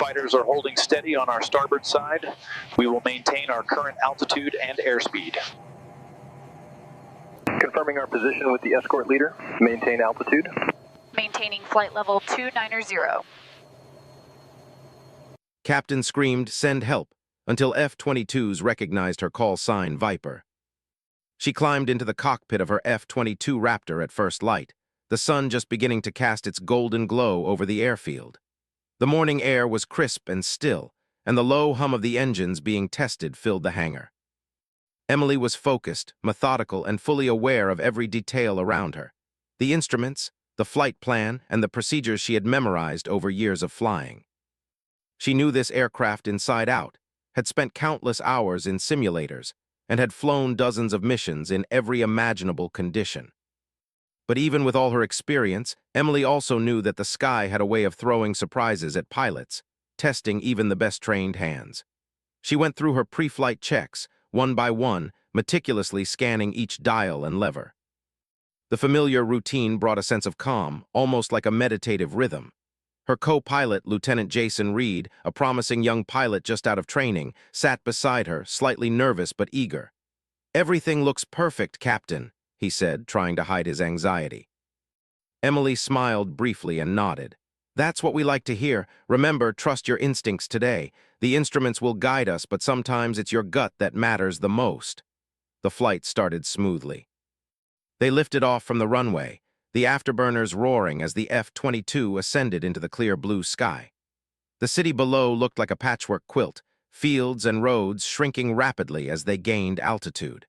Fighters are holding steady on our starboard side. We will maintain our current altitude and airspeed. Confirming our position with the escort leader. Maintain altitude. Maintaining flight level 290. Captain screamed, "Send help," until F-22s recognized her call sign Viper. She climbed into the cockpit of her F-22 Raptor at first light, the sun just beginning to cast its golden glow over the airfield. The morning air was crisp and still, and the low hum of the engines being tested filled the hangar. Emily was focused, methodical, and fully aware of every detail around her. The instruments, the flight plan, and the procedures she had memorized over years of flying. She knew this aircraft inside out, had spent countless hours in simulators, and had flown dozens of missions in every imaginable condition. But even with all her experience, Emily also knew that the sky had a way of throwing surprises at pilots, testing even the best-trained hands. She went through her pre-flight checks, one by one, meticulously scanning each dial and lever. The familiar routine brought a sense of calm, almost like a meditative rhythm. Her co-pilot, Lieutenant Jason Reed, a promising young pilot just out of training, sat beside her, slightly nervous but eager. "Everything looks perfect, Captain," he said, trying to hide his anxiety. Emily smiled briefly and nodded. "That's what we like to hear. Remember, trust your instincts today. The instruments will guide us, but sometimes it's your gut that matters the most." The flight started smoothly. They lifted off from the runway, the afterburners roaring as the F-22 ascended into the clear blue sky. The city below looked like a patchwork quilt, fields and roads shrinking rapidly as they gained altitude.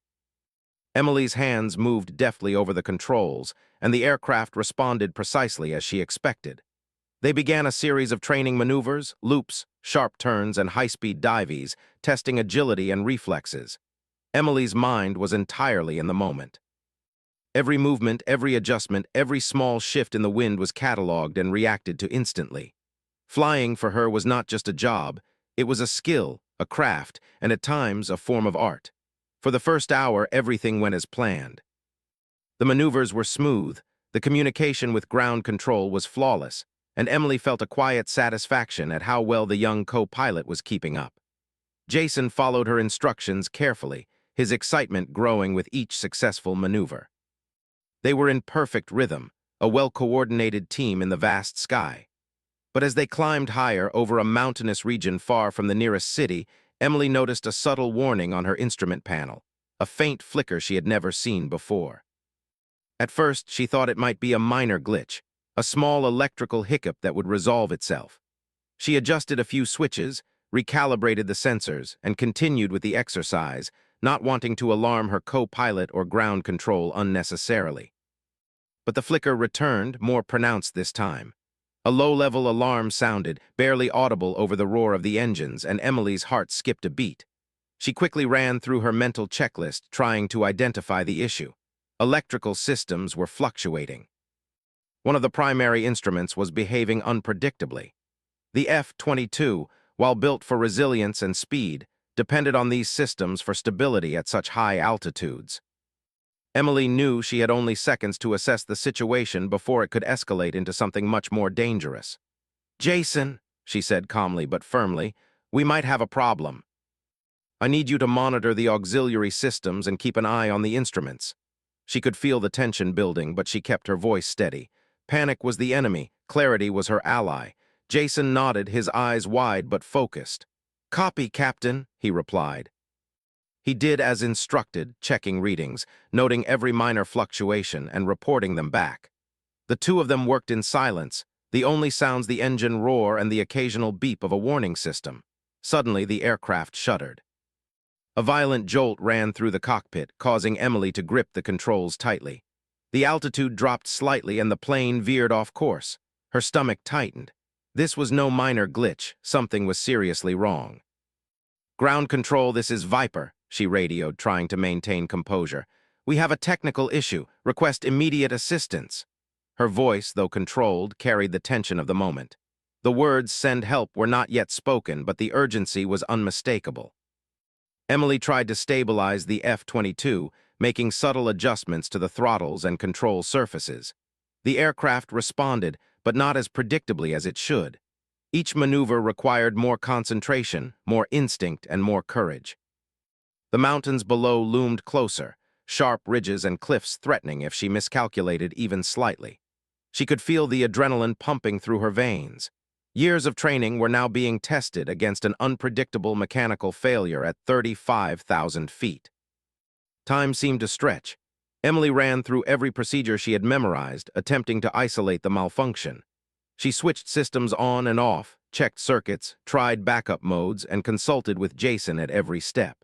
Emily's hands moved deftly over the controls, and the aircraft responded precisely as she expected. They began a series of training maneuvers, loops, sharp turns, and high-speed dives, testing agility and reflexes. Emily's mind was entirely in the moment. Every movement, every adjustment, every small shift in the wind was catalogued and reacted to instantly. Flying for her was not just a job, it was a skill, a craft, and at times a form of art. For the first hour, everything went as planned. The maneuvers were smooth, the communication with ground control was flawless, and Emily felt a quiet satisfaction at how well the young co-pilot was keeping up. Jason followed her instructions carefully, his excitement growing with each successful maneuver. They were in perfect rhythm, a well-coordinated team in the vast sky. But as they climbed higher over a mountainous region far from the nearest city, Emily noticed a subtle warning on her instrument panel, a faint flicker she had never seen before. At first, she thought it might be a minor glitch, a small electrical hiccup that would resolve itself. She adjusted a few switches, recalibrated the sensors, and continued with the exercise, not wanting to alarm her co-pilot or ground control unnecessarily. But the flicker returned, more pronounced this time. A low-level alarm sounded, barely audible over the roar of the engines, and Emily's heart skipped a beat. She quickly ran through her mental checklist, trying to identify the issue. Electrical systems were fluctuating. One of the primary instruments was behaving unpredictably. The F-22, while built for resilience and speed, depended on these systems for stability at such high altitudes. Emily knew she had only seconds to assess the situation before it could escalate into something much more dangerous. "Jason," she said calmly but firmly, "we might have a problem. I need you to monitor the auxiliary systems and keep an eye on the instruments." She could feel the tension building, but she kept her voice steady. Panic was the enemy, clarity was her ally. Jason nodded, his eyes wide but focused. "Copy, Captain," he replied. He did as instructed, checking readings, noting every minor fluctuation and reporting them back. The two of them worked in silence, the only sounds the engine roar and the occasional beep of a warning system. Suddenly, the aircraft shuddered. A violent jolt ran through the cockpit, causing Emily to grip the controls tightly. The altitude dropped slightly and the plane veered off course. Her stomach tightened. This was no minor glitch, something was seriously wrong. "Ground control, this is Viper," she radioed, trying to maintain composure. "We have a technical issue. Request immediate assistance." Her voice, though controlled, carried the tension of the moment. The words "send help" were not yet spoken, but the urgency was unmistakable. Emily tried to stabilize the F-22, making subtle adjustments to the throttles and control surfaces. The aircraft responded, but not as predictably as it should. Each maneuver required more concentration, more instinct, and more courage. The mountains below loomed closer, sharp ridges and cliffs threatening if she miscalculated even slightly. She could feel the adrenaline pumping through her veins. Years of training were now being tested against an unpredictable mechanical failure at 35,000 feet. Time seemed to stretch. Emily ran through every procedure she had memorized, attempting to isolate the malfunction. She switched systems on and off, checked circuits, tried backup modes, and consulted with Jason at every step.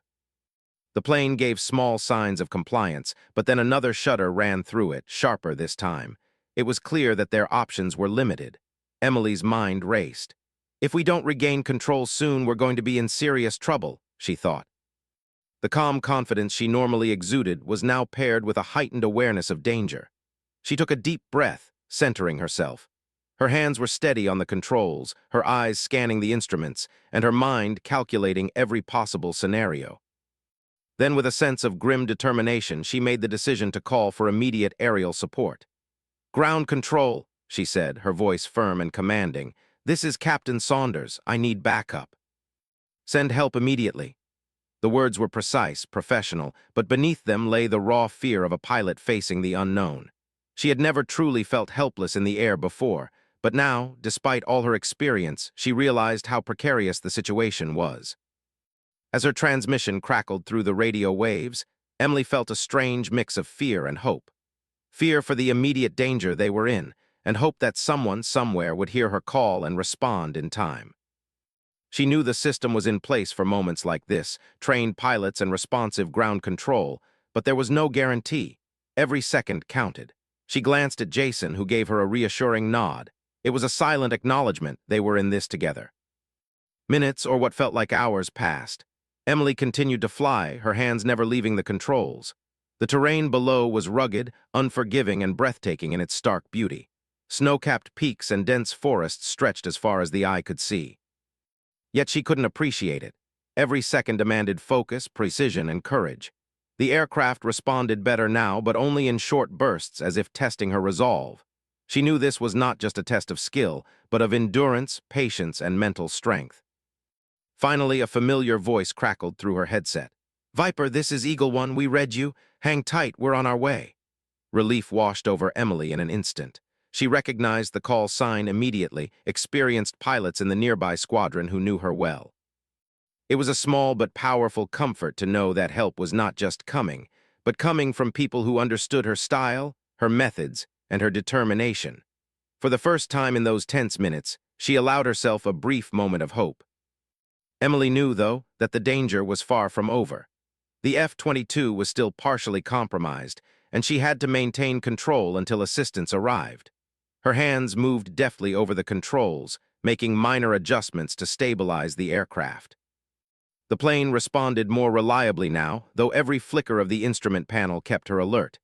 The plane gave small signs of compliance, but then another shudder ran through it, sharper this time. It was clear that their options were limited. Emily's mind raced. If we don't regain control soon, we're going to be in serious trouble, she thought. The calm confidence she normally exuded was now paired with a heightened awareness of danger. She took a deep breath, centering herself. Her hands were steady on the controls, her eyes scanning the instruments, and her mind calculating every possible scenario. Then, with a sense of grim determination, she made the decision to call for immediate aerial support. "Ground control," she said, her voice firm and commanding. "This is Captain Saunders. I need backup. Send help immediately." The words were precise, professional, but beneath them lay the raw fear of a pilot facing the unknown. She had never truly felt helpless in the air before, but now, despite all her experience, she realized how precarious the situation was. As her transmission crackled through the radio waves, Emily felt a strange mix of fear and hope. Fear for the immediate danger they were in, and hope that someone somewhere would hear her call and respond in time. She knew the system was in place for moments like this, trained pilots and responsive ground control, but there was no guarantee. Every second counted. She glanced at Jason, who gave her a reassuring nod. It was a silent acknowledgement they were in this together. Minutes, or what felt like hours, passed. Emily continued to fly, her hands never leaving the controls. The terrain below was rugged, unforgiving, and breathtaking in its stark beauty. Snow-capped peaks and dense forests stretched as far as the eye could see. Yet she couldn't appreciate it. Every second demanded focus, precision, and courage. The aircraft responded better now, but only in short bursts, as if testing her resolve. She knew this was not just a test of skill, but of endurance, patience, and mental strength. Finally, a familiar voice crackled through her headset. "Viper, this is Eagle One. We read you. Hang tight, we're on our way." Relief washed over Emily in an instant. She recognized the call sign immediately, experienced pilots in the nearby squadron who knew her well. It was a small but powerful comfort to know that help was not just coming, but coming from people who understood her style, her methods, and her determination. For the first time in those tense minutes, she allowed herself a brief moment of hope. Emily knew, though, that the danger was far from over. The F-22 was still partially compromised, and she had to maintain control until assistance arrived. Her hands moved deftly over the controls, making minor adjustments to stabilize the aircraft. The plane responded more reliably now, though every flicker of the instrument panel kept her alert.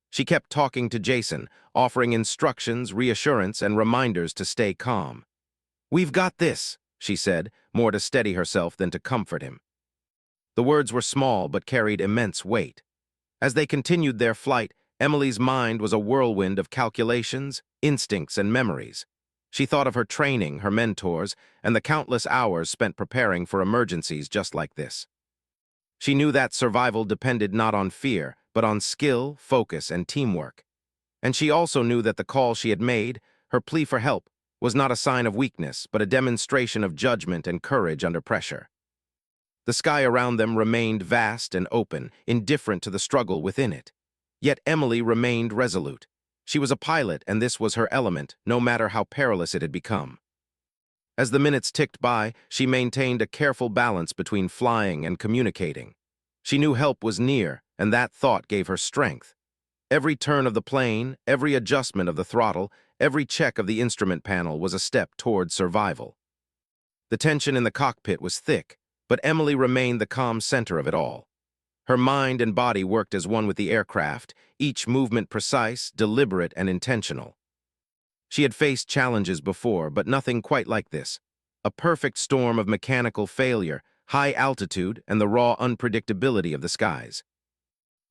She kept talking to Jason, offering instructions, reassurance, and reminders to stay calm. "We've got this," she said, more to steady herself than to comfort him. The words were small but carried immense weight. As they continued their flight, Emily's mind was a whirlwind of calculations, instincts, and memories. She thought of her training, her mentors, and the countless hours spent preparing for emergencies just like this. She knew that survival depended not on fear, but on skill, focus, and teamwork. And she also knew that the call she had made, her plea for help, was not a sign of weakness, but a demonstration of judgment and courage under pressure. The sky around them remained vast and open, indifferent to the struggle within it. Yet Emily remained resolute. She was a pilot, and this was her element, no matter how perilous it had become. As the minutes ticked by, she maintained a careful balance between flying and communicating. She knew help was near, and that thought gave her strength. Every turn of the plane, every adjustment of the throttle, every check of the instrument panel was a step toward survival. The tension in the cockpit was thick, but Emily remained the calm center of it all. Her mind and body worked as one with the aircraft, each movement precise, deliberate, and intentional. She had faced challenges before, but nothing quite like this. A perfect storm of mechanical failure, high altitude, and the raw unpredictability of the skies.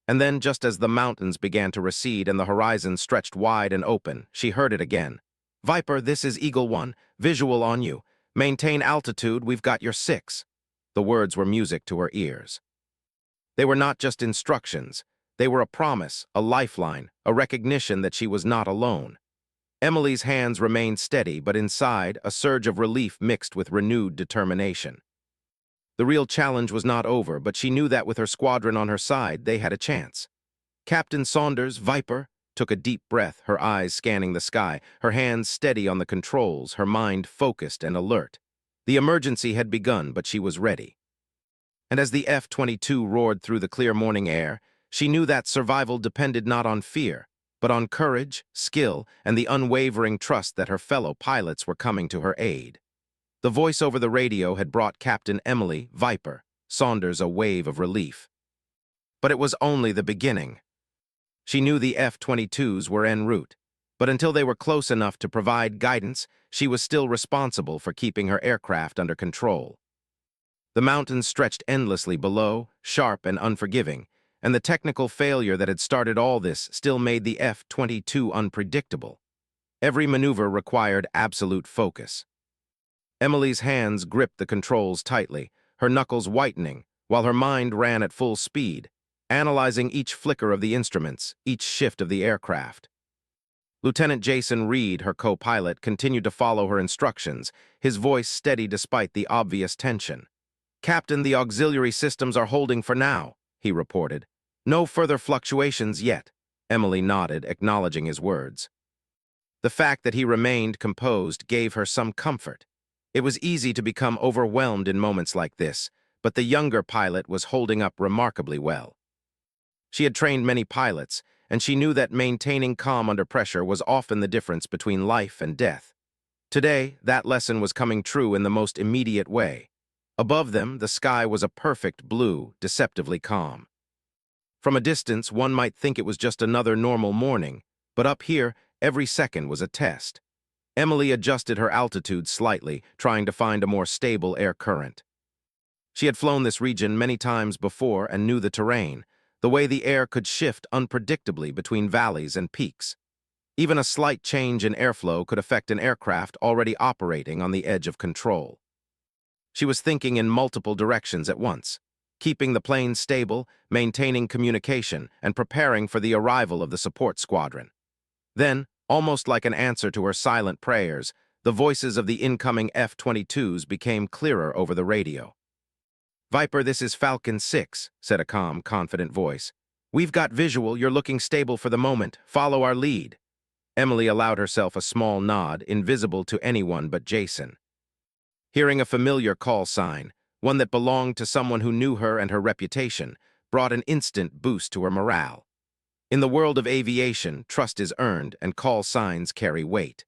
And then, just as the mountains began to recede and the horizon stretched wide and open, she heard it again. "Viper, this is Eagle One. Visual on you. Maintain altitude, we've got your 6. The words were music to her ears. They were not just instructions. They were a promise, a lifeline, a recognition that she was not alone. Emily's hands remained steady, but inside, a surge of relief mixed with renewed determination. The real challenge was not over, but she knew that with her squadron on her side, they had a chance. Captain Saunders, Viper, took a deep breath, her eyes scanning the sky, her hands steady on the controls, her mind focused and alert. The emergency had begun, but she was ready. And as the F-22 roared through the clear morning air, she knew that survival depended not on fear, but on courage, skill, and the unwavering trust that her fellow pilots were coming to her aid. The voice over the radio had brought Captain Emily, Viper, Saunders a wave of relief. But it was only the beginning. She knew the F-22s were en route, but until they were close enough to provide guidance, she was still responsible for keeping her aircraft under control. The mountains stretched endlessly below, sharp and unforgiving, and the technical failure that had started all this still made the F-22 unpredictable. Every maneuver required absolute focus. Emily's hands gripped the controls tightly, her knuckles whitening, while her mind ran at full speed, analyzing each flicker of the instruments, each shift of the aircraft. Lieutenant Jason Reed, her co-pilot, continued to follow her instructions, his voice steady despite the obvious tension. "Captain, the auxiliary systems are holding for now," he reported. "No further fluctuations yet." Emily nodded, acknowledging his words. The fact that he remained composed gave her some comfort. It was easy to become overwhelmed in moments like this, but the younger pilot was holding up remarkably well. She had trained many pilots, and she knew that maintaining calm under pressure was often the difference between life and death. Today, that lesson was coming true in the most immediate way. Above them, the sky was a perfect blue, deceptively calm. From a distance, one might think it was just another normal morning, but up here, every second was a test. Emily adjusted her altitude slightly, trying to find a more stable air current. She had flown this region many times before and knew the terrain, the way the air could shift unpredictably between valleys and peaks. Even a slight change in airflow could affect an aircraft already operating on the edge of control. She was thinking in multiple directions at once, keeping the plane stable, maintaining communication, and preparing for the arrival of the support squadron. Then, almost like an answer to her silent prayers, the voices of the incoming F-22s became clearer over the radio. "Viper, this is Falcon 6, said a calm, confident voice. "We've got visual, you're looking stable for the moment. Follow our lead." Emily allowed herself a small nod, invisible to anyone but Jason. Hearing a familiar call sign, one that belonged to someone who knew her and her reputation, brought an instant boost to her morale. In the world of aviation, trust is earned and call signs carry weight.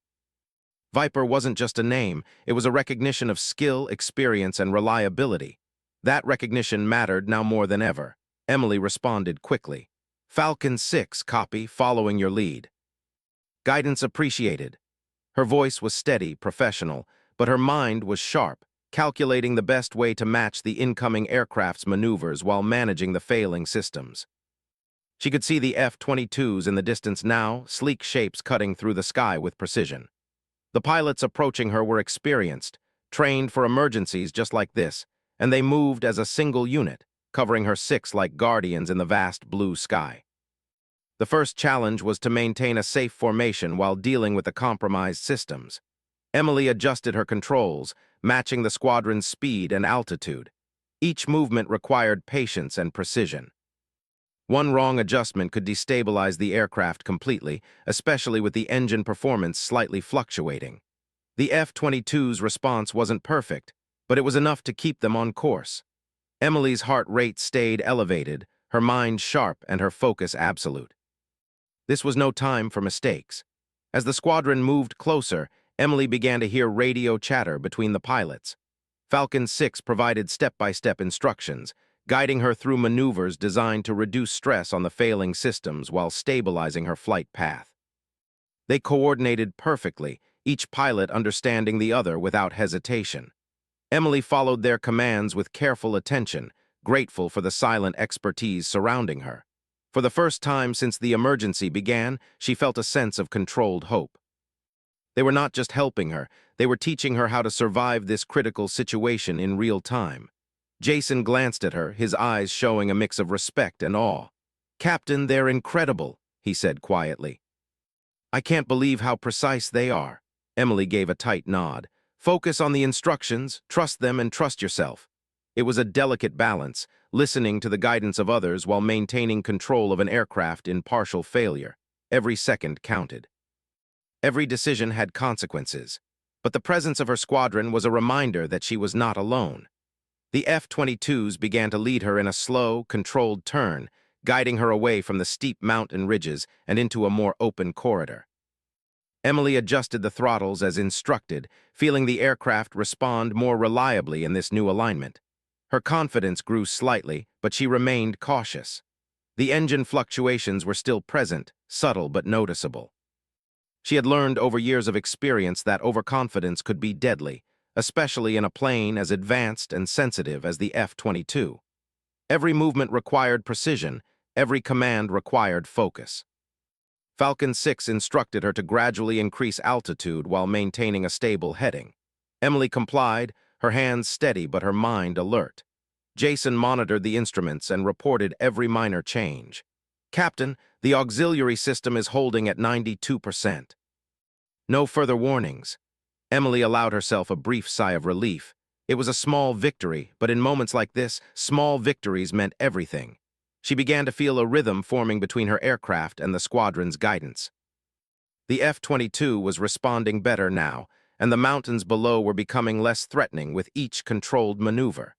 Viper wasn't just a name, it was a recognition of skill, experience, and reliability. That recognition mattered now more than ever. Emily responded quickly. "Falcon 6, copy, following your lead." "Guidance appreciated." Her voice was steady, professional, but her mind was sharp, calculating the best way to match the incoming aircraft's maneuvers while managing the failing systems. She could see the F-22s in the distance now, sleek shapes cutting through the sky with precision. The pilots approaching her were experienced, trained for emergencies just like this, and they moved as a single unit, covering her 6 like guardians in the vast blue sky. The first challenge was to maintain a safe formation while dealing with the compromised systems. Emily adjusted her controls, matching the squadron's speed and altitude. Each movement required patience and precision. One wrong adjustment could destabilize the aircraft completely, especially with the engine performance slightly fluctuating. The F-22's response wasn't perfect, but it was enough to keep them on course. Emily's heart rate stayed elevated, her mind sharp and her focus absolute. This was no time for mistakes. As the squadron moved closer, Emily began to hear radio chatter between the pilots. Falcon 6 provided step-by-step instructions, guiding her through maneuvers designed to reduce stress on the failing systems while stabilizing her flight path. They coordinated perfectly, each pilot understanding the other without hesitation. Emily followed their commands with careful attention, grateful for the silent expertise surrounding her. For the first time since the emergency began, she felt a sense of controlled hope. They were not just helping her, they were teaching her how to survive this critical situation in real time. Jason glanced at her, his eyes showing a mix of respect and awe. "Captain, they're incredible," he said quietly. "I can't believe how precise they are." Emily gave a tight nod. "Focus on the instructions, trust them, and trust yourself." It was a delicate balance, listening to the guidance of others while maintaining control of an aircraft in partial failure. Every second counted. Every decision had consequences, but the presence of her squadron was a reminder that she was not alone. The F-22s began to lead her in a slow, controlled turn, guiding her away from the steep mountain ridges and into a more open corridor. Emily adjusted the throttles as instructed, feeling the aircraft respond more reliably in this new alignment. Her confidence grew slightly, but she remained cautious. The engine fluctuations were still present, subtle but noticeable. She had learned over years of experience that overconfidence could be deadly, especially in a plane as advanced and sensitive as the F-22. Every movement required precision, every command required focus. Falcon 6 instructed her to gradually increase altitude while maintaining a stable heading. Emily complied, her hands steady but her mind alert. Jason monitored the instruments and reported every minor change. "Captain, the auxiliary system is holding at 92%. No further warnings." Emily allowed herself a brief sigh of relief. It was a small victory, but in moments like this, small victories meant everything. She began to feel a rhythm forming between her aircraft and the squadron's guidance. The F-22 was responding better now, and the mountains below were becoming less threatening with each controlled maneuver.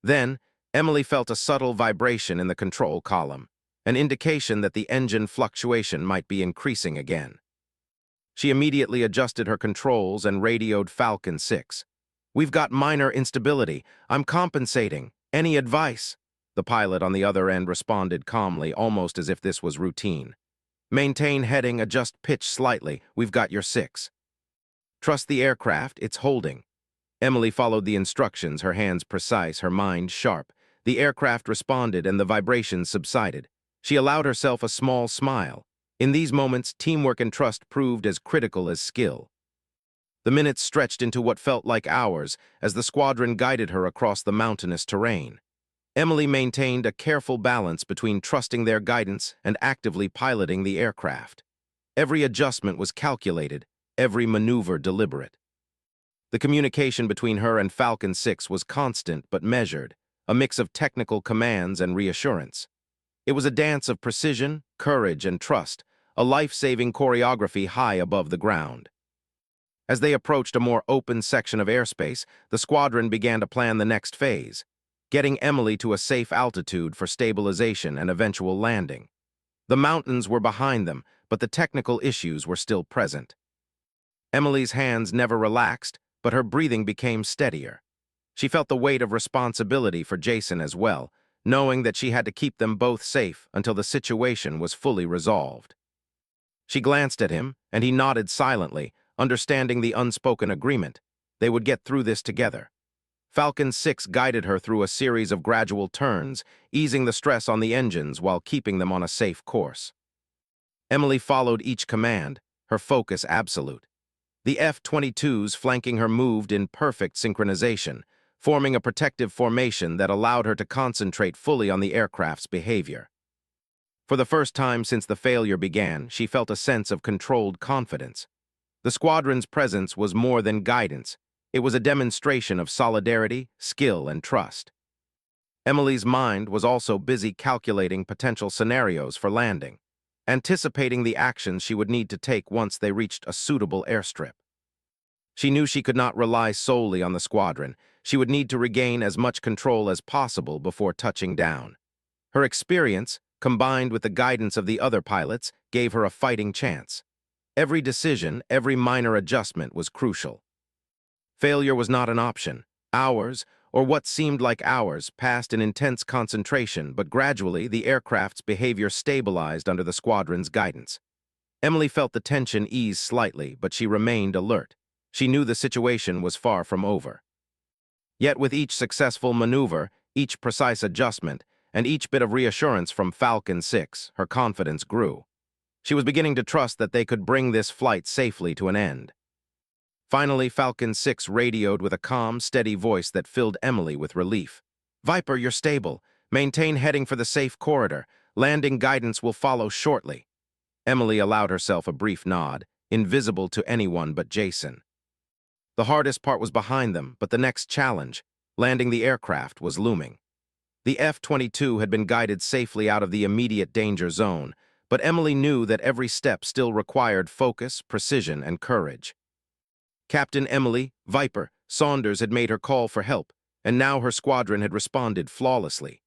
Then, Emily felt a subtle vibration in the control column, an indication that the engine fluctuation might be increasing again. She immediately adjusted her controls and radioed Falcon 6. "We've got minor instability. I'm compensating. Any advice?" The pilot on the other end responded calmly, almost as if this was routine. "Maintain heading, adjust pitch slightly. We've got your 6. Trust the aircraft, it's holding." Emily followed the instructions, her hands precise, her mind sharp. The aircraft responded and the vibrations subsided. She allowed herself a small smile. In these moments, teamwork and trust proved as critical as skill. The minutes stretched into what felt like hours as the squadron guided her across the mountainous terrain. Emily maintained a careful balance between trusting their guidance and actively piloting the aircraft. Every adjustment was calculated, every maneuver deliberate. The communication between her and Falcon 6 was constant but measured, a mix of technical commands and reassurance. It was a dance of precision, courage, and trust, a life-saving choreography high above the ground. As they approached a more open section of airspace, the squadron began to plan the next phase, getting Emily to a safe altitude for stabilization and eventual landing. The mountains were behind them, but the technical issues were still present. Emily's hands never relaxed, but her breathing became steadier. She felt the weight of responsibility for Jason as well, knowing that she had to keep them both safe until the situation was fully resolved. She glanced at him, and he nodded silently, understanding the unspoken agreement. They would get through this together. Falcon 6 guided her through a series of gradual turns, easing the stress on the engines while keeping them on a safe course. Emily followed each command, her focus absolute. The F-22s flanking her moved in perfect synchronization, forming a protective formation that allowed her to concentrate fully on the aircraft's behavior. For the first time since the failure began, she felt a sense of controlled confidence. The squadron's presence was more than guidance. It was a demonstration of solidarity, skill, and trust. Emily's mind was also busy calculating potential scenarios for landing, anticipating the actions she would need to take once they reached a suitable airstrip. She knew she could not rely solely on the squadron. She would need to regain as much control as possible before touching down. Her experience, combined with the guidance of the other pilots, gave her a fighting chance. Every decision, every minor adjustment was crucial. Failure was not an option. Hours, or what seemed like hours, passed in intense concentration, but gradually the aircraft's behavior stabilized under the squadron's guidance. Emily felt the tension ease slightly, but she remained alert. She knew the situation was far from over. Yet with each successful maneuver, each precise adjustment, and each bit of reassurance from Falcon 6, her confidence grew. She was beginning to trust that they could bring this flight safely to an end. Finally, Falcon 6 radioed with a calm, steady voice that filled Emily with relief. "Viper, you're stable. Maintain heading for the safe corridor. Landing guidance will follow shortly." Emily allowed herself a brief nod, invisible to anyone but Jason. The hardest part was behind them, but the next challenge, landing the aircraft, was looming. The F-22 had been guided safely out of the immediate danger zone, but Emily knew that every step still required focus, precision, and courage. Captain Emily, Viper, Saunders had made her call for help, and now her squadron had responded flawlessly.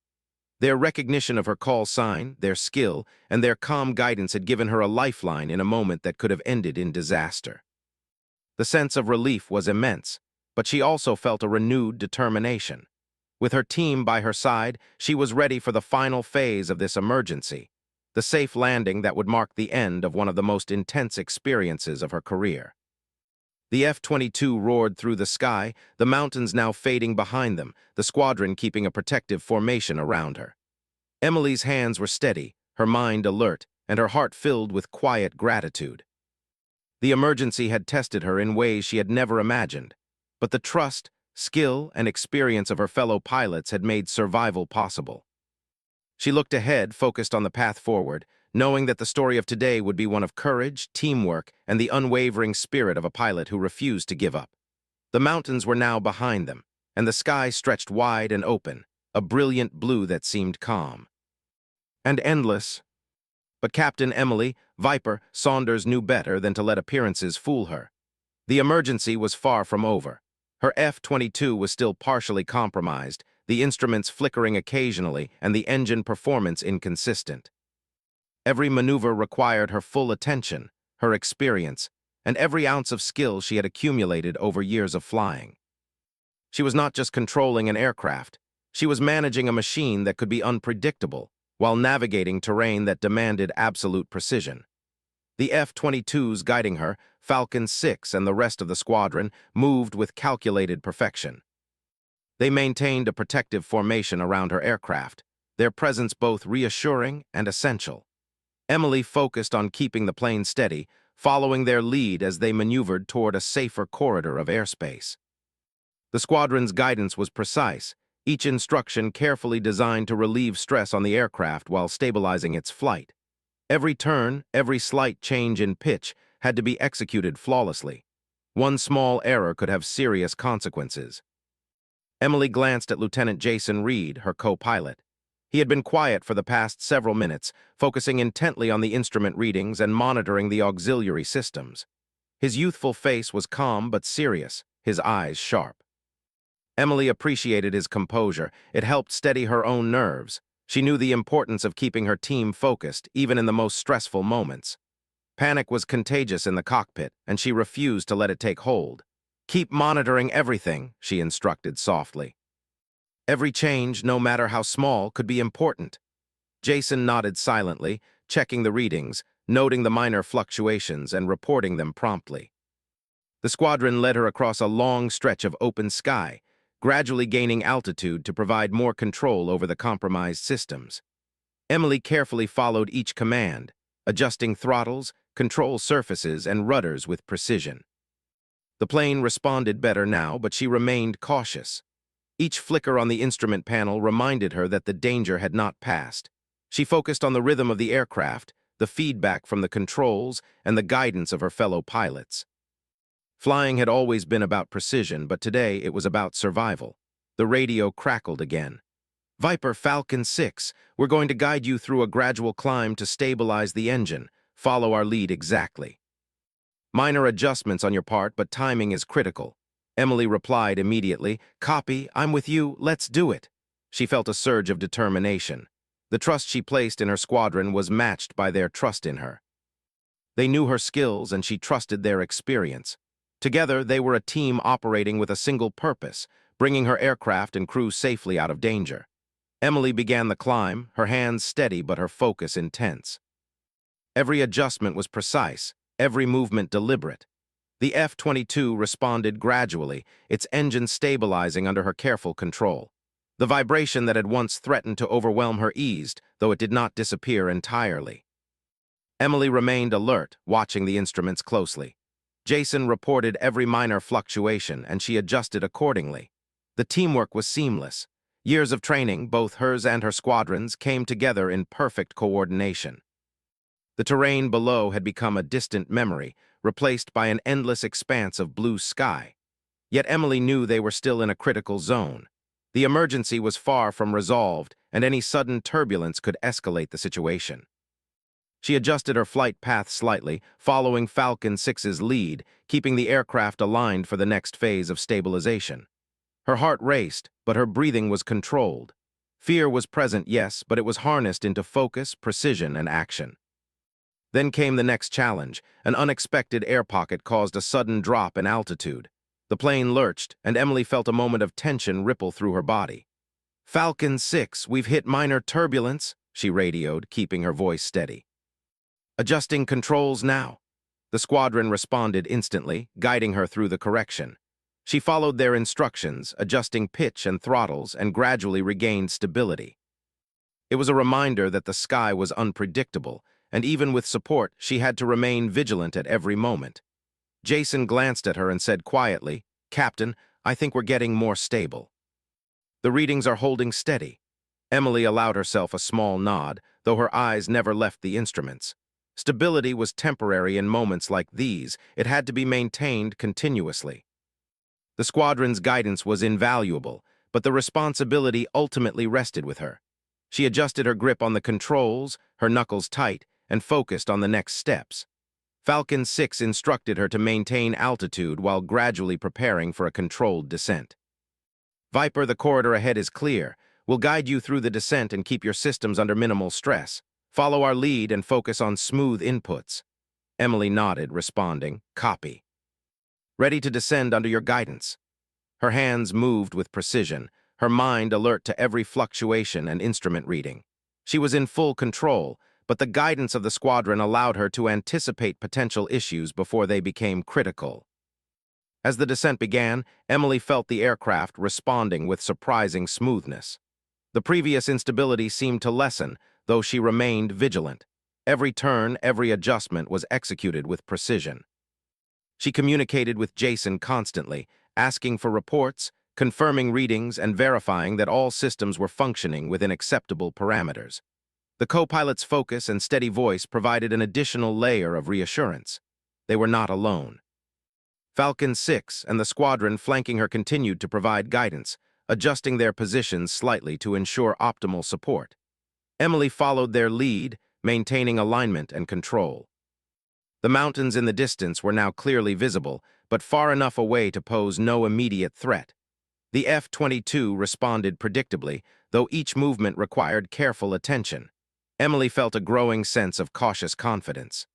Their recognition of her call sign, their skill, and their calm guidance had given her a lifeline in a moment that could have ended in disaster. The sense of relief was immense, but she also felt a renewed determination. With her team by her side, she was ready for the final phase of this emergency, the safe landing that would mark the end of one of the most intense experiences of her career. The F-22 roared through the sky, the mountains now fading behind them, the squadron keeping a protective formation around her. Emily's hands were steady, her mind alert, and her heart filled with quiet gratitude. The emergency had tested her in ways she had never imagined, but the trust, skill, and experience of her fellow pilots had made survival possible. She looked ahead, focused on the path forward, knowing that the story of today would be one of courage, teamwork, and the unwavering spirit of a pilot who refused to give up. The mountains were now behind them, and the sky stretched wide and open, a brilliant blue that seemed calm and endless. But Captain Emily, Viper, Saunders knew better than to let appearances fool her. The emergency was far from over. Her F-22 was still partially compromised, the instruments flickering occasionally and the engine performance inconsistent. Every maneuver required her full attention, her experience, and every ounce of skill she had accumulated over years of flying. She was not just controlling an aircraft, she was managing a machine that could be unpredictable, while navigating terrain that demanded absolute precision. The F-22s guiding her, Falcon 6 and the rest of the squadron, moved with calculated perfection. They maintained a protective formation around her aircraft, their presence both reassuring and essential. Emily focused on keeping the plane steady, following their lead as they maneuvered toward a safer corridor of airspace. The squadron's guidance was precise, each instruction carefully designed to relieve stress on the aircraft while stabilizing its flight. Every turn, every slight change in pitch had to be executed flawlessly. One small error could have serious consequences. Emily glanced at Lieutenant Jason Reed, her co-pilot. He had been quiet for the past several minutes, focusing intently on the instrument readings and monitoring the auxiliary systems. His youthful face was calm but serious, his eyes sharp. Emily appreciated his composure. It helped steady her own nerves. She knew the importance of keeping her team focused, even in the most stressful moments. Panic was contagious in the cockpit, and she refused to let it take hold. "Keep monitoring everything," she instructed softly. Every change, no matter how small, could be important. Jason nodded silently, checking the readings, noting the minor fluctuations and reporting them promptly. The squadron led her across a long stretch of open sky, gradually gaining altitude to provide more control over the compromised systems. Emily carefully followed each command, adjusting throttles, control surfaces, and rudders with precision. The plane responded better now, but she remained cautious. Each flicker on the instrument panel reminded her that the danger had not passed. She focused on the rhythm of the aircraft, the feedback from the controls, and the guidance of her fellow pilots. Flying had always been about precision, but today it was about survival. The radio crackled again. "Viper, Falcon 6, we're going to guide you through a gradual climb to stabilize the engine. Follow our lead exactly. Minor adjustments on your part, but timing is critical." Emily replied immediately, "Copy, I'm with you, let's do it." She felt a surge of determination. The trust she placed in her squadron was matched by their trust in her. They knew her skills and she trusted their experience. Together, they were a team operating with a single purpose, bringing her aircraft and crew safely out of danger. Emily began the climb, her hands steady but her focus intense. Every adjustment was precise, every movement deliberate. The F-22 responded gradually, its engine stabilizing under her careful control. The vibration that had once threatened to overwhelm her eased, though it did not disappear entirely. Emily remained alert, watching the instruments closely. Jason reported every minor fluctuation, and she adjusted accordingly. The teamwork was seamless. Years of training, both hers and her squadron's, came together in perfect coordination. The terrain below had become a distant memory, replaced by an endless expanse of blue sky. Yet Emily knew they were still in a critical zone. The emergency was far from resolved, and any sudden turbulence could escalate the situation. She adjusted her flight path slightly, following Falcon 6's lead, keeping the aircraft aligned for the next phase of stabilization. Her heart raced, but her breathing was controlled. Fear was present, yes, but it was harnessed into focus, precision, and action. Then came the next challenge. An unexpected air pocket caused a sudden drop in altitude. The plane lurched, and Emily felt a moment of tension ripple through her body. "Falcon 6, we've hit minor turbulence," she radioed, keeping her voice steady. "Adjusting controls now." The squadron responded instantly, guiding her through the correction. She followed their instructions, adjusting pitch and throttles, and gradually regained stability. It was a reminder that the sky was unpredictable, and even with support, she had to remain vigilant at every moment. Jason glanced at her and said quietly, "Captain, I think we're getting more stable." "The readings are holding steady." Emily allowed herself a small nod, though her eyes never left the instruments. Stability was temporary in moments like these. It had to be maintained continuously. The squadron's guidance was invaluable, but the responsibility ultimately rested with her. She adjusted her grip on the controls, her knuckles tight, and focused on the next steps. Falcon 6 instructed her to maintain altitude while gradually preparing for a controlled descent. "Viper, the corridor ahead is clear. We'll guide you through the descent and keep your systems under minimal stress. Follow our lead and focus on smooth inputs." Emily nodded, responding, "Copy." "Ready to descend under your guidance." Her hands moved with precision, her mind alert to every fluctuation and instrument reading. She was in full control, but the guidance of the squadron allowed her to anticipate potential issues before they became critical. As the descent began, Emily felt the aircraft responding with surprising smoothness. The previous instability seemed to lessen, though she remained vigilant. Every turn, every adjustment was executed with precision. She communicated with Jason constantly, asking for reports, confirming readings, and verifying that all systems were functioning within acceptable parameters. The co-pilot's focus and steady voice provided an additional layer of reassurance. They were not alone. Falcon 6 and the squadron flanking her continued to provide guidance, adjusting their positions slightly to ensure optimal support. Emily followed their lead, maintaining alignment and control. The mountains in the distance were now clearly visible, but far enough away to pose no immediate threat. The F-22 responded predictably, though each movement required careful attention. Emily felt a growing sense of cautious confidence.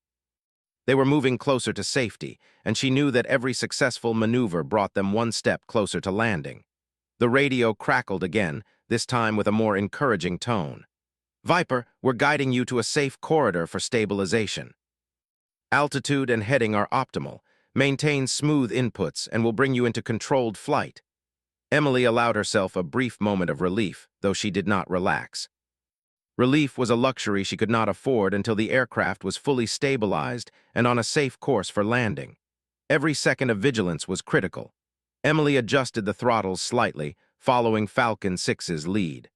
They were moving closer to safety, and she knew that every successful maneuver brought them one step closer to landing. The radio crackled again, this time with a more encouraging tone. "Viper, we're guiding you to a safe corridor for stabilization. Altitude and heading are optimal. Maintain smooth inputs and will bring you into controlled flight." Emily allowed herself a brief moment of relief, though she did not relax. Relief was a luxury she could not afford until the aircraft was fully stabilized and on a safe course for landing. Every second of vigilance was critical. Emily adjusted the throttles slightly, following Falcon 6's lead.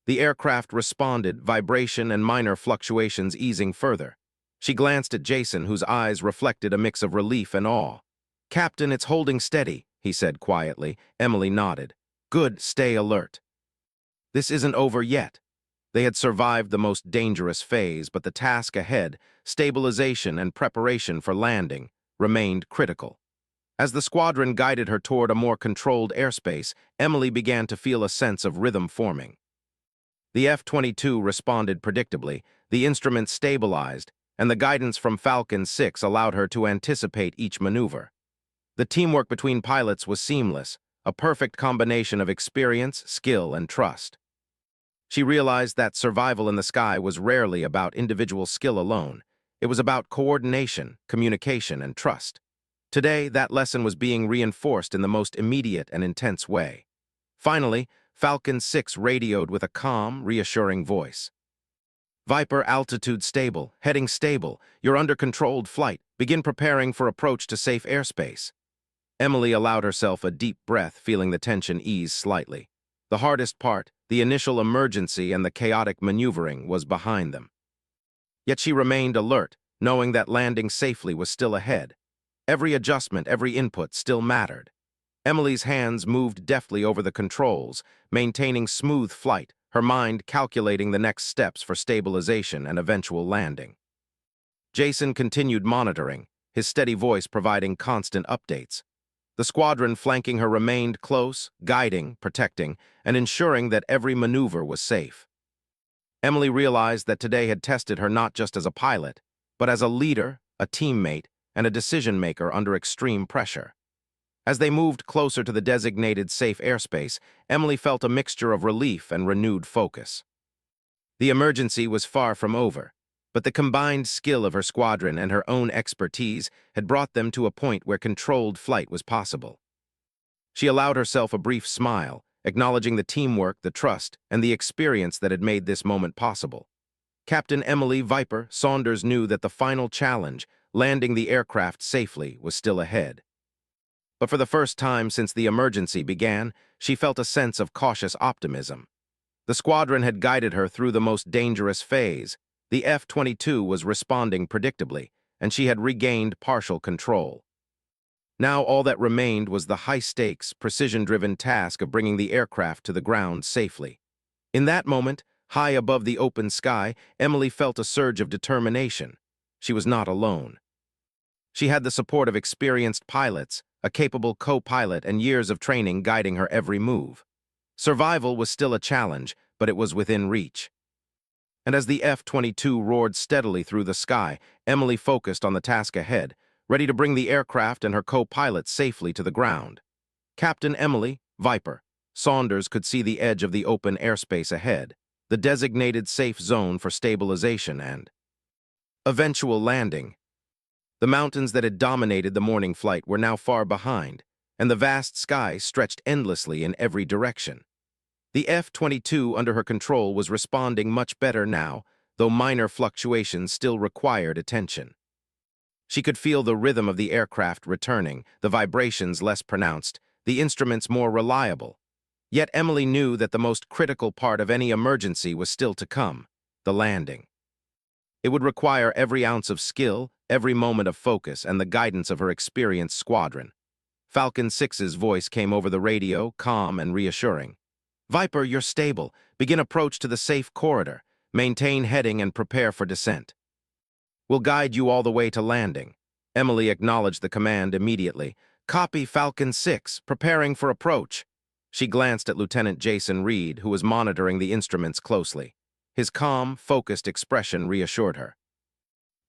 The aircraft responded, vibration and minor fluctuations easing further. She glanced at Jason, whose eyes reflected a mix of relief and awe. "Captain, it's holding steady," he said quietly. Emily nodded. "Good, stay alert." This isn't over yet. They had survived the most dangerous phase, but the task ahead, stabilization and preparation for landing, remained critical. As the squadron guided her toward a more controlled airspace, Emily began to feel a sense of rhythm forming. The F-22 responded predictably, the instruments stabilized, and the guidance from Falcon 6 allowed her to anticipate each maneuver. The teamwork between pilots was seamless, a perfect combination of experience, skill, and trust. She realized that survival in the sky was rarely about individual skill alone. It was about coordination, communication, and trust. Today, that lesson was being reinforced in the most immediate and intense way. Finally, Falcon 6 radioed with a calm, reassuring voice. Viper, altitude stable, heading stable, you're under controlled flight. Begin preparing for approach to safe airspace. Emily allowed herself a deep breath, feeling the tension ease slightly. The hardest part, the initial emergency and the chaotic maneuvering, was behind them. Yet she remained alert, knowing that landing safely was still ahead. Every adjustment, every input still mattered. Emily's hands moved deftly over the controls, maintaining smooth flight, her mind calculating the next steps for stabilization and eventual landing. Jason continued monitoring, his steady voice providing constant updates. The squadron flanking her remained close, guiding, protecting, and ensuring that every maneuver was safe. Emily realized that today had tested her not just as a pilot, but as a leader, a teammate, and a decision-maker under extreme pressure. As they moved closer to the designated safe airspace, Emily felt a mixture of relief and renewed focus. The emergency was far from over, but the combined skill of her squadron and her own expertise had brought them to a point where controlled flight was possible. She allowed herself a brief smile, acknowledging the teamwork, the trust, and the experience that had made this moment possible. Captain Emily Viper Saunders knew that the final challenge, landing the aircraft safely, was still ahead. But for the first time since the emergency began, she felt a sense of cautious optimism. The squadron had guided her through the most dangerous phase. The F-22 was responding predictably, and she had regained partial control. Now all that remained was the high-stakes, precision-driven task of bringing the aircraft to the ground safely. In that moment, high above the open sky, Emily felt a surge of determination. She was not alone. She had the support of experienced pilots, a capable co-pilot, and years of training guiding her every move. Survival was still a challenge, but it was within reach. And as the F-22 roared steadily through the sky, Emily focused on the task ahead, ready to bring the aircraft and her co-pilot safely to the ground. Captain Emily Viper Saunders could see the edge of the open airspace ahead, the designated safe zone for stabilization and eventual landing. The mountains that had dominated the morning flight were now far behind, and the vast sky stretched endlessly in every direction. The F-22 under her control was responding much better now, though minor fluctuations still required attention. She could feel the rhythm of the aircraft returning, the vibrations less pronounced, the instruments more reliable. Yet Emily knew that the most critical part of any emergency was still to come, the landing. It would require every ounce of skill, every moment of focus, and the guidance of her experienced squadron. Falcon 6's voice came over the radio, calm and reassuring. "Viper, you're stable. Begin approach to the safe corridor. Maintain heading and prepare for descent. We'll guide you all the way to landing." Emily acknowledged the command immediately. "Copy, Falcon 6, preparing for approach." She glanced at Lieutenant Jason Reed, who was monitoring the instruments closely. His calm, focused expression reassured her.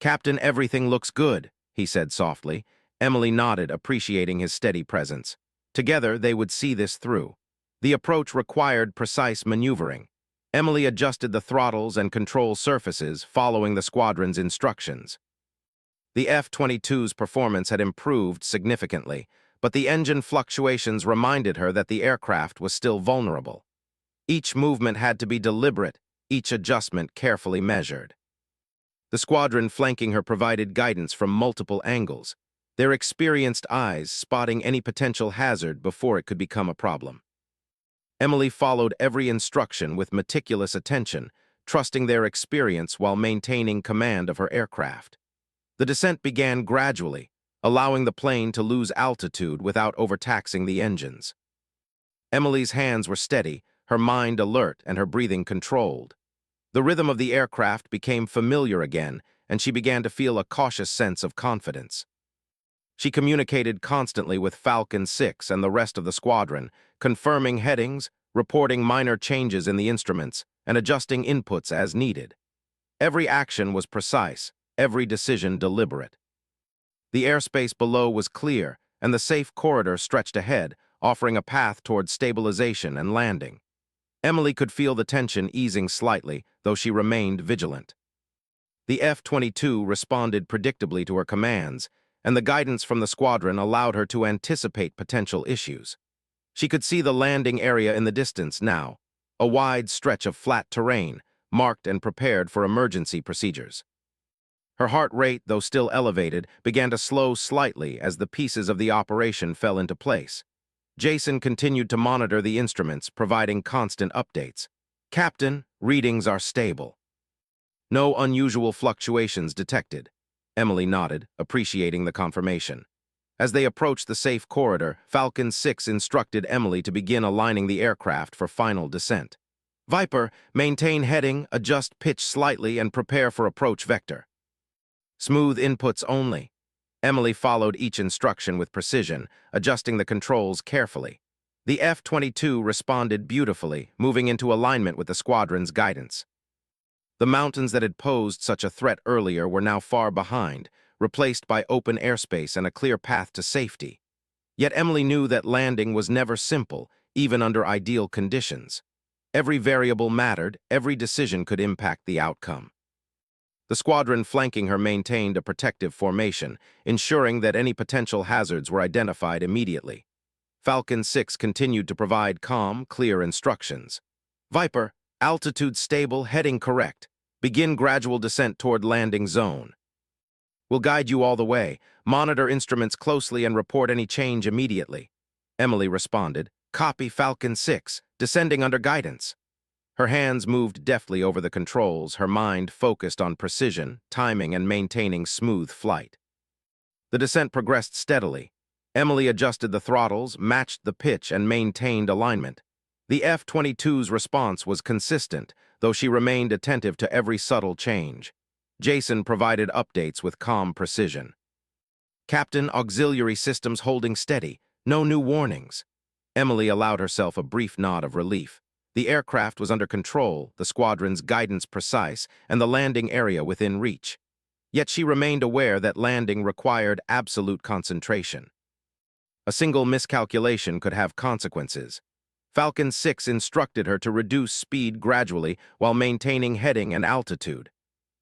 "Captain, everything looks good," he said softly. Emily nodded, appreciating his steady presence. Together, they would see this through. The approach required precise maneuvering. Emily adjusted the throttles and control surfaces, following the squadron's instructions. The F-22's performance had improved significantly, but the engine fluctuations reminded her that the aircraft was still vulnerable. Each movement had to be deliberate, each adjustment carefully measured. The squadron flanking her provided guidance from multiple angles, their experienced eyes spotting any potential hazard before it could become a problem. Emily followed every instruction with meticulous attention, trusting their experience while maintaining command of her aircraft. The descent began gradually, allowing the plane to lose altitude without overtaxing the engines. Emily's hands were steady, her mind alert, and her breathing controlled. The rhythm of the aircraft became familiar again, and she began to feel a cautious sense of confidence. She communicated constantly with Falcon 6 and the rest of the squadron, confirming headings, reporting minor changes in the instruments, and adjusting inputs as needed. Every action was precise, every decision deliberate. The airspace below was clear, and the safe corridor stretched ahead, offering a path toward stabilization and landing. Emily could feel the tension easing slightly, though she remained vigilant. The F-22 responded predictably to her commands, and the guidance from the squadron allowed her to anticipate potential issues. She could see the landing area in the distance now, a wide stretch of flat terrain, marked and prepared for emergency procedures. Her heart rate, though still elevated, began to slow slightly as the pieces of the operation fell into place. Jason continued to monitor the instruments, providing constant updates. "Captain, readings are stable. No unusual fluctuations detected." Emily nodded, appreciating the confirmation. As they approached the safe corridor, Falcon 6 instructed Emily to begin aligning the aircraft for final descent. "Viper, maintain heading, adjust pitch slightly, and prepare for approach vector. Smooth inputs only." Emily followed each instruction with precision, adjusting the controls carefully. The F-22 responded beautifully, moving into alignment with the squadron's guidance. The mountains that had posed such a threat earlier were now far behind, replaced by open airspace and a clear path to safety. Yet Emily knew that landing was never simple, even under ideal conditions. Every variable mattered, every decision could impact the outcome. The squadron flanking her maintained a protective formation, ensuring that any potential hazards were identified immediately. Falcon 6 continued to provide calm, clear instructions. "Viper, altitude stable, heading correct. Begin gradual descent toward landing zone. We'll guide you all the way. Monitor instruments closely and report any change immediately." Emily responded. "Copy Falcon 6, descending under guidance." Her hands moved deftly over the controls, her mind focused on precision, timing, and maintaining smooth flight. The descent progressed steadily. Emily adjusted the throttles, matched the pitch, and maintained alignment. The F-22's response was consistent, though she remained attentive to every subtle change. Jason provided updates with calm precision. "Captain, auxiliary systems holding steady. No new warnings." Emily allowed herself a brief nod of relief. The aircraft was under control, the squadron's guidance precise, and the landing area within reach. Yet she remained aware that landing required absolute concentration. A single miscalculation could have consequences. Falcon 6 instructed her to reduce speed gradually while maintaining heading and altitude.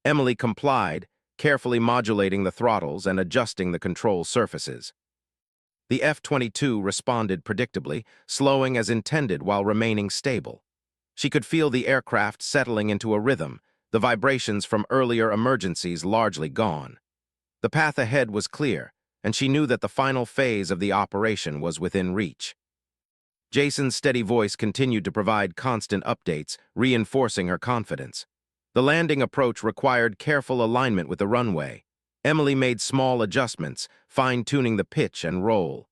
Emily complied, carefully modulating the throttles and adjusting the control surfaces. The F-22 responded predictably, slowing as intended while remaining stable. She could feel the aircraft settling into a rhythm, the vibrations from earlier emergencies largely gone. The path ahead was clear, and she knew that the final phase of the operation was within reach. Jason's steady voice continued to provide constant updates, reinforcing her confidence. The landing approach required careful alignment with the runway. Emily made small adjustments, fine-tuning the pitch and roll.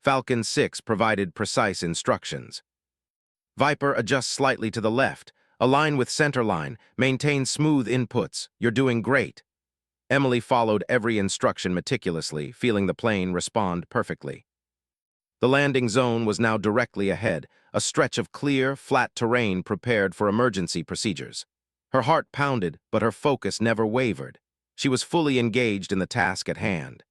Falcon 6 provided precise instructions. "Viper, adjust slightly to the left. Align with centerline. Maintain smooth inputs. You're doing great." Emily followed every instruction meticulously, feeling the plane respond perfectly. The landing zone was now directly ahead, a stretch of clear, flat terrain prepared for emergency procedures. Her heart pounded, but her focus never wavered. She was fully engaged in the task at hand.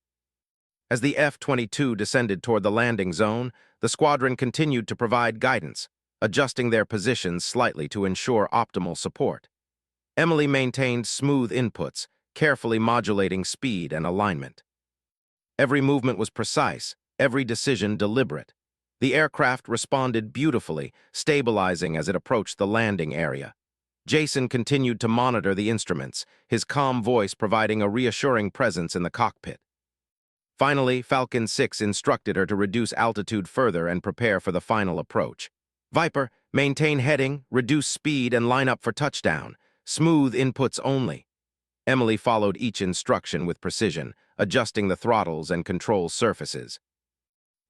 As the F-22 descended toward the landing zone, the squadron continued to provide guidance, adjusting their positions slightly to ensure optimal support. Emily maintained smooth inputs, carefully modulating speed and alignment. Every movement was precise, every decision deliberate. The aircraft responded beautifully, stabilizing as it approached the landing area. Jason continued to monitor the instruments, his calm voice providing a reassuring presence in the cockpit. Finally, Falcon 6 instructed her to reduce altitude further and prepare for the final approach. "Viper, maintain heading, reduce speed, and line up for touchdown. Smooth inputs only." Emily followed each instruction with precision, adjusting the throttles and control surfaces.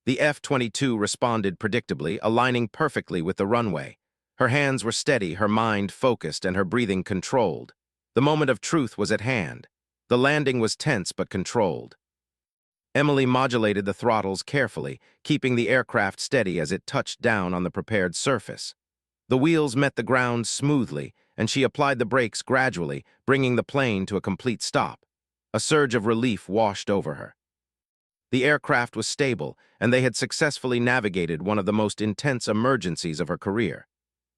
The F-22 responded predictably, aligning perfectly with the runway. Her hands were steady, her mind focused, and her breathing controlled. The moment of truth was at hand. The landing was tense but controlled. Emily modulated the throttles carefully, keeping the aircraft steady as it touched down on the prepared surface. The wheels met the ground smoothly, and she applied the brakes gradually, bringing the plane to a complete stop. A surge of relief washed over her. The aircraft was stable, and they had successfully navigated one of the most intense emergencies of her career.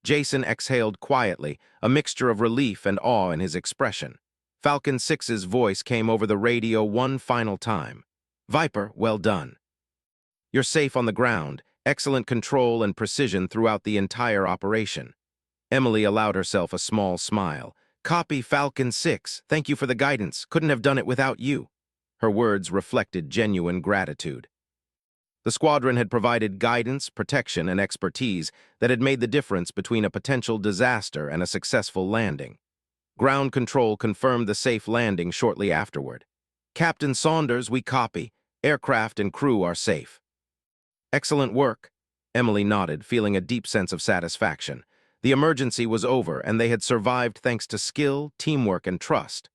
Jason exhaled quietly, a mixture of relief and awe in his expression. Falcon 6's voice came over the radio one final time. "Viper, well done. You're safe on the ground, excellent control and precision throughout the entire operation." Emily allowed herself a small smile. "Copy Falcon 6. Thank you for the guidance. Couldn't have done it without you." Her words reflected genuine gratitude. The squadron had provided guidance, protection, and expertise that had made the difference between a potential disaster and a successful landing. Ground control confirmed the safe landing shortly afterward. "Captain Saunders, we copy. Aircraft and crew are safe." "Excellent work." Emily nodded, feeling a deep sense of satisfaction. The emergency was over, and they had survived thanks to skill, teamwork, and trust.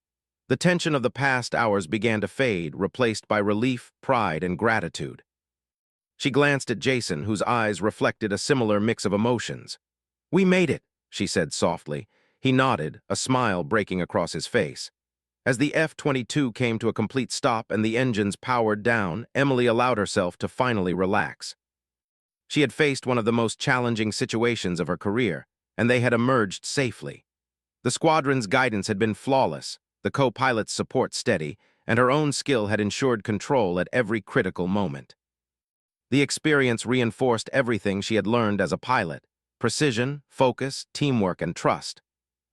The tension of the past hours began to fade, replaced by relief, pride, and gratitude. She glanced at Jason, whose eyes reflected a similar mix of emotions. "We made it," she said softly. He nodded, a smile breaking across his face. As the F-22 came to a complete stop and the engines powered down, Emily allowed herself to finally relax. She had faced one of the most challenging situations of her career, and they had emerged safely. The squadron's guidance had been flawless, the co-pilot's support steady, and her own skill had ensured control at every critical moment. The experience reinforced everything she had learned as a pilot: precision, focus, teamwork, and trust.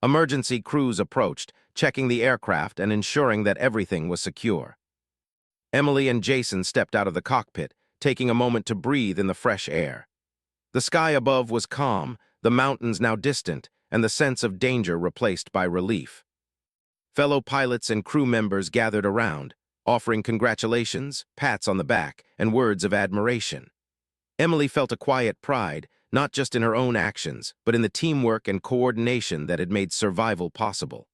Emergency crews approached, checking the aircraft and ensuring that everything was secure. Emily and Jason stepped out of the cockpit, taking a moment to breathe in the fresh air. The sky above was calm, the mountains now distant, and the sense of danger replaced by relief. Fellow pilots and crew members gathered around, offering congratulations, pats on the back, and words of admiration. Emily felt a quiet pride, not just in her own actions, but in the teamwork and coordination that had made survival possible.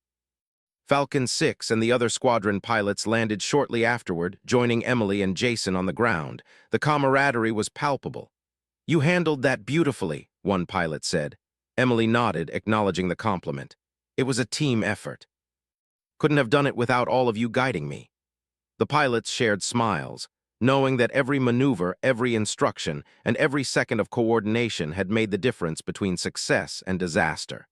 Falcon 6 and the other squadron pilots landed shortly afterward, joining Emily and Jason on the ground. The camaraderie was palpable. "You handled that beautifully," one pilot said. Emily nodded, acknowledging the compliment. "It was a team effort. Couldn't have done it without all of you guiding me." The pilots shared smiles, knowing that every maneuver, every instruction, and every second of coordination had made the difference between success and disaster.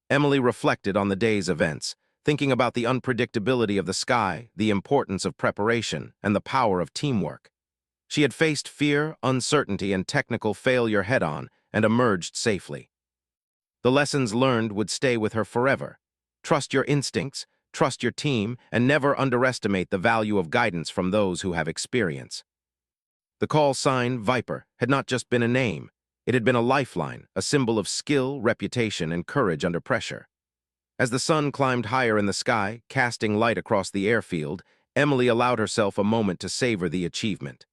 Emily reflected on the day's events, thinking about the unpredictability of the sky, the importance of preparation, and the power of teamwork. She had faced fear, uncertainty, and technical failure head-on and emerged safely. The lessons learned would stay with her forever. Trust your instincts, trust your team, and never underestimate the value of guidance from those who have experience. The call sign, Viper, had not just been a name. It had been a lifeline, a symbol of skill, reputation, and courage under pressure. As the sun climbed higher in the sky, casting light across the airfield, Emily allowed herself a moment to savor the achievement.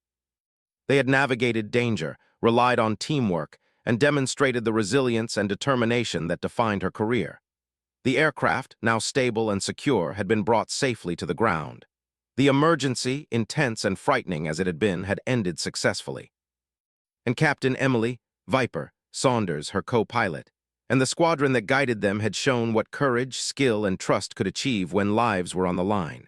They had navigated danger, relied on teamwork, and demonstrated the resilience and determination that defined her career. The aircraft, now stable and secure, had been brought safely to the ground. The emergency, intense and frightening as it had been, had ended successfully. And Captain Emily, Viper, Saunders, her co-pilot, and the squadron that guided them had shown what courage, skill, and trust could achieve when lives were on the line.